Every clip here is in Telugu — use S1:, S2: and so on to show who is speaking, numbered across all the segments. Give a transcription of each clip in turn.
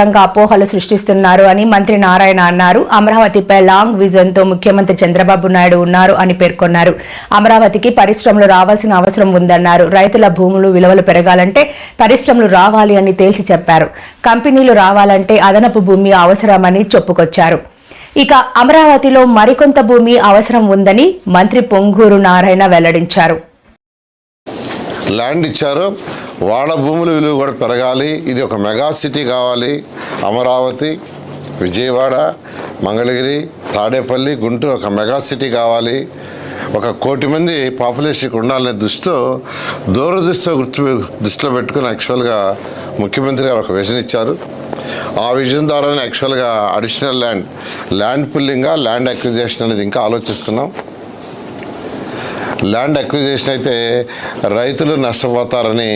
S1: అపోహలు సృష్టిస్తున్నారు అని మంత్రి నారాయణ అన్నారు. అమరావతిపై లాంగ్ విజన్ తో ముఖ్యమంత్రి చంద్రబాబు నాయుడు ఉన్నారు అని పేర్కొన్నారు. అమరావతికి పరిశ్రమలు రావాల్సిన అవసరం ఉందన్నారు. రైతుల భూములు విలువలు పెరగాలంటే పరిశ్రమలు రావాలి అని తేల్చి చెప్పారు. కంపెనీలు రావాలంటే అదనపు భూమి అవసరమని చెప్పుకొచ్చారు. ఇక అమరావతిలో మరికొంత భూమి అవసరం ఉందని మంత్రి పొంగూరు నారాయణ వెల్లడించారు.
S2: ల్యాండ్ ఇచ్చారు, వాళ్ళ భూముల విలువ కూడా పెరగాలి. ఇది ఒక మెగా సిటీ కావాలి. అమరావతి, విజయవాడ, మంగళగిరి, తాడేపల్లి, గుంటూరు ఒక మెగా సిటీ కావాలి. 1 కోటి మంది పాపులేషన్కి ఉండాలనే దృష్టిలో పెట్టుకుని యాక్చువల్గా ముఖ్యమంత్రి గారు ఒక విజన్ ఇచ్చారు. ఆ విజన్ ద్వారానే యాక్చువల్గా అడిషనల్ ల్యాండ్ పుల్లింగ్గా ల్యాండ్ అక్విజిషన్ అనేది ఇంకా ఆలోచిస్తున్నాం. ల్యాండ్ అక్విజిషన్ అయితే రైతులు నష్టపోతారని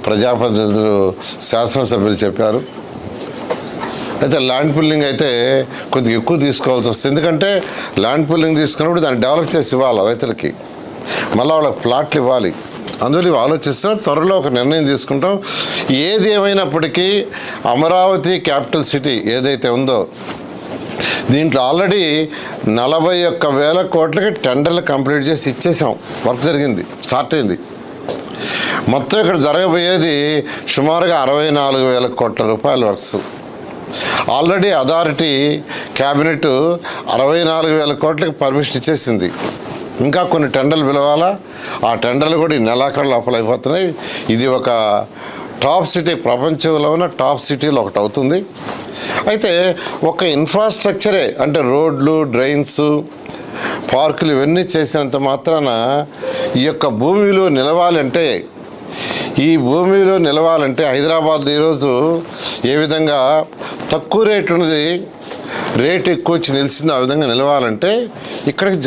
S2: ప్రజాప్రతినిధులు, శాసనసభ్యులు చెప్పారు. అయితే ల్యాండ్ పుల్లింగ్ అయితే కొద్దిగా ఎక్కువ తీసుకోవాల్సి వస్తుంది. ఎందుకంటే ల్యాండ్ పుల్లింగ్ తీసుకున్నప్పుడు దాన్ని డెవలప్ చేసి ఇవ్వాలి రైతులకి, మళ్ళీ వాళ్ళకి ప్లాట్లు ఇవ్వాలి. అందువల్ల ఇవి ఆలోచిస్తున్నా త్వరలో ఒక నిర్ణయం తీసుకుంటాం. ఏది ఏమైనప్పటికీ అమరావతి క్యాపిటల్ సిటీ ఏదైతే ఉందో దీంట్లో ఆల్రెడీ 41,000 కోట్లకి టెండర్లు కంప్లీట్ చేసి ఇచ్చేసాం. వర్క్ జరిగింది, స్టార్ట్ అయింది. మొత్తం ఇక్కడ జరగబోయేది సుమారుగా 64,000 కోట్ల రూపాయల వర్క్స్. ఆల్రెడీ అథారిటీ క్యాబినెట్ 64,000 కోట్లకి పర్మిషన్ ఇచ్చేసింది. ఇంకా కొన్ని టెండర్లు పిలవాలా. ఆ టెండర్లు కూడా ఈ నెలాఖరు లోపల అయిపోతున్నాయి. ఇది ఒక టాప్ సిటీ, ప్రపంచంలో ఉన్న టాప్ సిటీలో ఒకటి అవుతుంది. అయితే ఒక ఇన్ఫ్రాస్ట్రక్చరే అంటే రోడ్లు, డ్రైన్స్, పార్కులు ఇవన్నీ చేసినంత మాత్రాన ఈ యొక్క భూమి విలువ నిలవాలంటే హైదరాబాద్ ఈరోజు ఏ విధంగా తక్కువ రేటు ఉన్నది రేటు ఎక్కువ వచ్చి నిలిచిందో ఆ విధంగా నిలవాలంటే ఇక్కడికి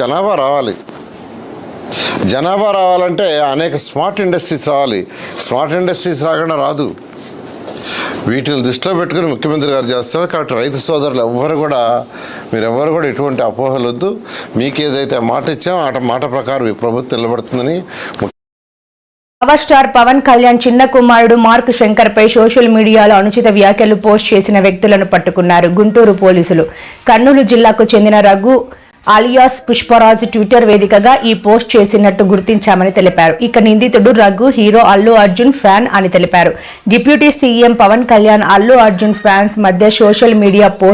S2: జనాభా రావాలంటే అనేక స్మార్ట్ ఇండస్ట్రీస్ రావాలి. స్మార్ట్ ఇండస్ట్రీస్ రాకుండా రాదు. వీటిని దృష్టిలో పెట్టుకుని ముఖ్యమంత్రి గారు చేస్తారు. కాబట్టి రైతు సోదరులు మీరెవ్వరు కూడా ఎటువంటి అపోహలు వద్దు. మీకు ఏదైతే మాట ఇచ్చామో ఆ మాట ప్రకారం ఈ ప్రభుత్వం నిలబడుతుందని.
S1: పవర్ స్టార్ పవన్ కళ్యాణ్ చిన్న కుమారుడు మార్క్ శంకర్ పై సోషల్ మీడియాలో అనుచిత వ్యాఖ్యలు పోస్ట్ చేసిన వ్యక్తులను పట్టుకున్నారు గుంటూరు పోలీసులు. కర్నూలు జిల్లాకు చెందిన రఘు అలియాస్ పుష్పరాజ్ ట్విట్టర్ వేదికగా ఈ పోస్ట్ చేసినట్టు గుర్తించామని తెలిపారు. ఇక నిందితుడు రఘు హీరో అల్లు అర్జున్ ఫ్యాన్ అని తెలిపారు. Deputy CM Pawan Kalyan, Allu Arjun fans మధ్య సోషల్ మీడియా పోస్ట్